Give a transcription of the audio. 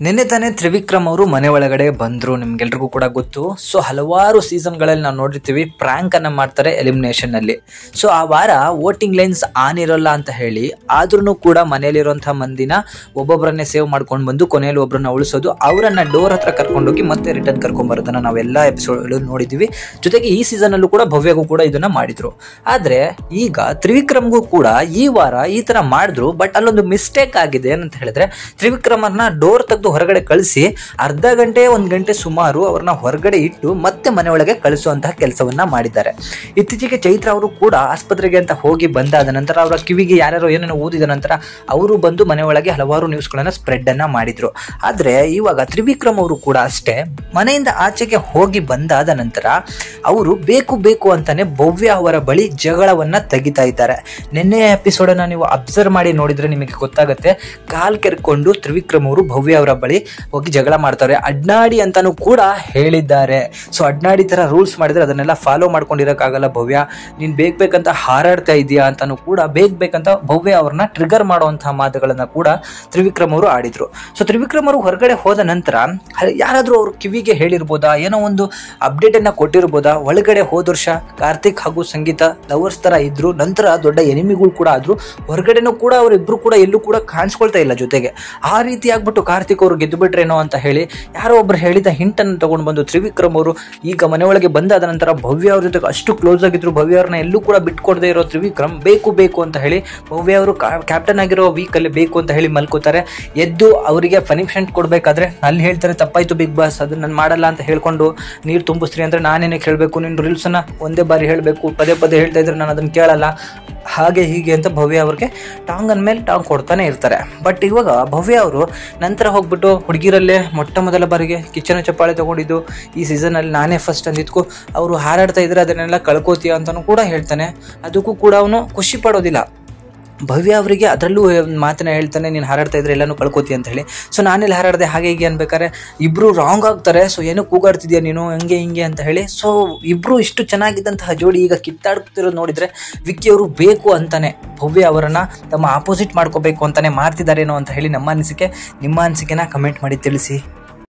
ನಿನ್ನೆ ತಾನೇ ತ್ರಿವಿಕ್ರಮ್ ಅವರು ಮನೆ ಒಳಗಡೆ ಬಂದರು, ನಿಮ್ಗೆಲ್ರಿಗೂ ಕೂಡ ಗೊತ್ತು. ಸೊ ಹಲವಾರು ಸೀಸನ್ಗಳಲ್ಲಿ ನಾವು ನೋಡಿರ್ತೀವಿ, ಪ್ರ್ಯಾಂಕ್ ಅನ್ನ ಮಾಡ್ತಾರೆ ಎಲಿಮಿನೇಷನ್ ಅಲ್ಲಿ. ಸೊ ಆ ವಾರ ವೋಟಿಂಗ್ ಲೈನ್ಸ್ ಆನ್ ಇರೋಲ್ಲ ಅಂತ ಹೇಳಿ ಆದ್ರೂ ಕೂಡ ಮನೆಯಲ್ಲಿರುವಂತಹ ಮಂದಿನ ಒಬ್ಬೊಬ್ಬರನ್ನೇ ಸೇವ್ ಮಾಡ್ಕೊಂಡು ಬಂದು ಕೊನೆಯಲ್ಲಿ ಒಬ್ಬರನ್ನ ಉಳಿಸೋದು, ಅವರನ್ನ ಡೋರ್ ಹತ್ರ ಕರ್ಕೊಂಡೋಗಿ ಮತ್ತೆ ರಿಟರ್ನ್ ಕರ್ಕೊಂಡ್ ಬರೋದನ್ನ ನಾವೆಲ್ಲ ಎಪಿಸೋಡ್ ನೋಡಿದ್ವಿ. ಜೊತೆಗೆ ಈ ಸೀಸನ್ ಅಲ್ಲೂ ಕೂಡ ಭವ್ಯಗೂ ಕೂಡ ಇದನ್ನ ಮಾಡಿದ್ರು. ಆದ್ರೆ ಈಗ ತ್ರಿವಿಕ್ರಮ್ಗೂ ಕೂಡ ಈ ವಾರ ಈ ತರ ಮಾಡಿದ್ರು. ಬಟ್ ಅಲ್ಲೊಂದು ಮಿಸ್ಟೇಕ್ ಆಗಿದೆ ಏನಂತ ಹೇಳಿದ್ರೆ, ತ್ರಿವಿಕ್ರಮರ್ನ ಡೋರ್ ತೆಗೆದು ಹೊರಗಡೆ ಕಳಿಸಿ ಅರ್ಧ ಗಂಟೆ 1 ಗಂಟೆ ಸುಮಾರು ಅವ್ರನ್ನ ಹೊರಗಡೆ ಇಟ್ಟು ಮತ್ತೆ ಮನೆ ಒಳಗೆ ಕಳಿಸುವಂತಹ ಕೆಲಸವನ್ನ ಮಾಡಿದ್ದಾರೆ. ಇತ್ತೀಚೆಗೆ ಚೈತ್ರ ಅವರು ಕೂಡ ಆಸ್ಪತ್ರೆಗೆ ಅಂತ ಹೋಗಿ ಬಂದಾದ ನಂತರ ಅವರ ಕಿವಿಗೆ ಯಾರ್ಯಾರೋ ಏನೇನೋ ಊದಿದ ನಂತರ ಅವರು ಬಂದು ಮನೆ ಒಳಗೆ ಹಲವಾರು ನ್ಯೂಸ್ಗಳನ್ನ ಸ್ಪ್ರೆಡ್ ಅನ್ನ ಮಾಡಿದ್ರು. ಆದ್ರೆ ಇವಾಗ ತ್ರಿವಿಕ್ರಮ್ ಅವರು ಕೂಡ ಅಷ್ಟೇ, ಮನೆಯಿಂದ ಆಚೆಗೆ ಹೋಗಿ ಬಂದಾದ ನಂತರ ಅವರು ಬೇಕು ಅಂತಾನೆ ಭವ್ಯ ಅವರ ಬಳಿ ಜಗಳವನ್ನ ತೆಗಿತಾ ಇದ್ದಾರೆ. ನಿನ್ನೆ ಎಪಿಸೋಡ್ ಅನ್ನ ನೀವು ಅಬ್ಸರ್ವ್ ಮಾಡಿ ನೋಡಿದ್ರೆ ನಿಮಗೆ ಗೊತ್ತಾಗುತ್ತೆ. ಕಾಲ್ ಕೆರ್ಕೊಂಡು ತ್ರಿವಿಕ್ರಮ್ ಅವರು ಭವ್ಯ ಅವರ ಬಳಿ ಹೋಗಿ ಜಗಳ ಮಾಡ್ತಾರೆ. ಅಡ್ನಾಡಿ ಅಂತಾನು ಕೂಡ ಹೇಳಿದ್ದಾರೆ. ಸೊ ಅಡ್ನಾಡಿ ತರ ರೂಲ್ಸ್ ಮಾಡಿದ್ರೆ ಅದನ್ನೆಲ್ಲ ಫಾಲೋ ಮಾಡ್ಕೊಂಡಿರಕ್ಕಾಗಲ್ಲ ಭವ್ಯ, ನೀನ್ ಬೇಕಂತ ಹಾರಾಡ್ತಾ ಇದೀಯಾ ಅಂತಾನು ಕೂಡ ಬೇಕಂತ ಭವ್ಯ ಅವ್ರನ್ನ ಟ್ರಿಗರ್ ಮಾಡುವಂತಹ ಮಾತುಗಳನ್ನ ಕೂಡ ತ್ರಿವಿಕ್ರಮ್ ಅವರು ಆಡಿದ್ರು. ಸೊ ತ್ರಿವಿಕ್ರಮ್ ಅವರು ಹೊರಗಡೆ ಹೋದ ನಂತರ ಯಾರಾದ್ರೂ ಅವ್ರ ಕಿವಿಗೆ ಹೇಳಿರ್ಬೋದಾ, ಏನೋ ಒಂದು ಅಪ್ಡೇಟ್ ಅನ್ನ ಕೊಟ್ಟಿರ್ಬೋದಾ, ಒಳಗಡೆ ಹೋದ ವರ್ಷ ಕಾರ್ತಿಕ್ ಹಾಗೂ ಸಂಗೀತ ಲವರ್ಸ್ ತರ ಇದ್ರು, ನಂತರ ದೊಡ್ಡ ಎನಿಮಿಗಳು ಕೂಡ ಆದ್ರು, ಹೊರಗಡೆನೂ ಕೂಡ ಅವರಿಬ್ರು ಕೂಡ ಎಲ್ಲೂ ಕೂಡ ಕಾಣಿಸ್ಕೊಳ್ತಾ ಇಲ್ಲ ಜೊತೆಗೆ. ಆ ರೀತಿ ಆಗ್ಬಿಟ್ಟು ಕಾರ್ತಿಕ್ ಅವರು ಗೆದ್ದು ಬಿಟ್ರೇನೋ ಅಂತ ಹೇಳಿ ಯಾರೋ ಒಬ್ರು ಹೇಳಿದ ಹಿಂಟ್ ಅನ್ನು ತಗೊಂಡು ಬಂದು ತ್ರಿವಿಕ್ರಮ್ ಅವರು ಈಗ ಮನೆ ಒಳಗೆ ಬಂದಾದ ನಂತರ ಭವ್ಯ ಅವ್ರ ಜೊತೆಗೆ ಅಷ್ಟು ಕ್ಲೋಸ್ ಆಗಿದ್ರು. ಭವ್ಯ ಅವ್ರನ್ನ ಎಲ್ಲೂ ಕೂಡ ಬಿಟ್ಕೊಡದೆ ಇರೋ ತ್ರಿವಿಕ್ರಮ್ ಬೇಕು ಅಂತ ಹೇಳಿ ಭವ್ಯ ಅವರು ಕ್ಯಾಪ್ಟನ್ ಆಗಿರೋ ವೀಕ್ ಅಲ್ಲಿ ಬೇಕು ಅಂತ ಹೇಳಿ ಮಲ್ಕೋತಾರೆ. ಎದ್ದು ಅವರಿಗೆ ಪನಿಷ್ಮೆಂಟ್ ಕೊಡ್ಬೇಕಾದ್ರೆ ಅಲ್ಲಿ ಹೇಳ್ತಾರೆ, ತಪ್ಪಾಯ್ತು ಬಿಗ್ ಬಾಸ್, ಅದನ್ನ ನಾನು ಮಾಡಲ್ಲ ಅಂತ ಹೇಳ್ಕೊಂಡು ನೀರು ತುಂಬಿಸ್ರಿ ಅಂದ್ರೆ ನಾನೇನಕ್ಕೆ ಹೇಳ್ಬೇಕು, ನಿನ್ನ ರೀಲ್ಸ್ ಅನ್ನ ಒಂದೇ ಬಾರಿ ಹೇಳ್ಬೇಕು, ಪದೇ ಹೇಳ್ತಾ ಇದ್ರೆ ನಾನು ಅದನ್ನ ಕೇಳಲ್ಲ, ಹಾಗೆ ಹೀಗೆ ಅಂತ ಭವ್ಯ ಅವ್ರಿಗೆ ಟಾಂಗ್ ಅಂದ್ಮೇಲೆ ಟಾಂಗ್ ಕೊಡ್ತಾನೆ ಇರ್ತಾರೆ. ಬಟ್ ಇವಾಗ ಭವ್ಯ ಅವರು ನಂತರ ಹೋಗ್ಬಿಟ್ಟು ಹುಡುಗಿರಲ್ಲೇ ಮೊದಲ ಬಾರಿಗೆ ಕಿಚ್ಚನ ಚಪ್ಪಾಳೆ ತಗೊಂಡಿದ್ದು ಈ ಸೀಸನ್ ಅಲ್ಲಿ ನಾನೇ ಫಸ್ಟ್ ಅಂದಿದ್ಕು ಅವರು ಹಾರಾಡ್ತಾ ಇದ್ರೆ ಅದನ್ನೆಲ್ಲ ಕಳ್ಕೋತೀಯ ಅಂತಾನು ಕೂಡ ಹೇಳ್ತಾನೆ. ಅದಕ್ಕೂ ಕೂಡ ಅವನು ಖುಷಿ ಪಡೋದಿಲ್ಲ. ಭವ್ಯ ಅವರಿಗೆ ಅದರಲ್ಲೂ ಮಾತನ್ನ ಹೇಳ್ತಾನೆ, ನೀನು ಹಾರಾಡ್ತಾ ಇದ್ರೆ ಎಲ್ಲಾನು ಕಳ್ಕೋತಿ ಅಂತ ಹೇಳಿ. ಸೊ ನಾನೆಲ್ಲಿ ಹಾರಾಡ್ದೆ ಹಾಗೆ ಹೀಗೆ ಅನ್ಬೇಕಾರೆ ಇಬ್ರು ರಾಂಗ್ ಆಗ್ತಾರೆ. ಸೊ ಏನೋ ಕೂಗಾಡ್ತಿದ್ಯಾ ನೀನು ಹಿಂಗೆ ಅಂತ ಹೇಳಿ. ಸೊ ಇಬ್ರು ಇಷ್ಟು ಚೆನ್ನಾಗಿದ್ದಂತಹ ಜೋಡಿ ಈಗ ಕಿತ್ತಾಡ್ತಿರೋದು ನೋಡಿದ್ರೆ ವಿಕ್ಕಿ ಅವರು ಬೇಕು ಅಂತಾನೆ ಭವ್ಯ ಅವರನ್ನ ತಮ್ಮ ಆಪೋಸಿಟ್ ಮಾಡ್ಕೋಬೇಕು ಅಂತಾನೆ ಮಾಡ್ತಿದ್ದಾರೇನೋ ಅಂತ ಹೇಳಿ ನಮ್ಮ ಅನಿಸಿಕೆ. ನಿಮ್ಮ ಅನಿಸಿಕೆನ ಕಮೆಂಟ್ ಮಾಡಿ ತಿಳಿಸಿ.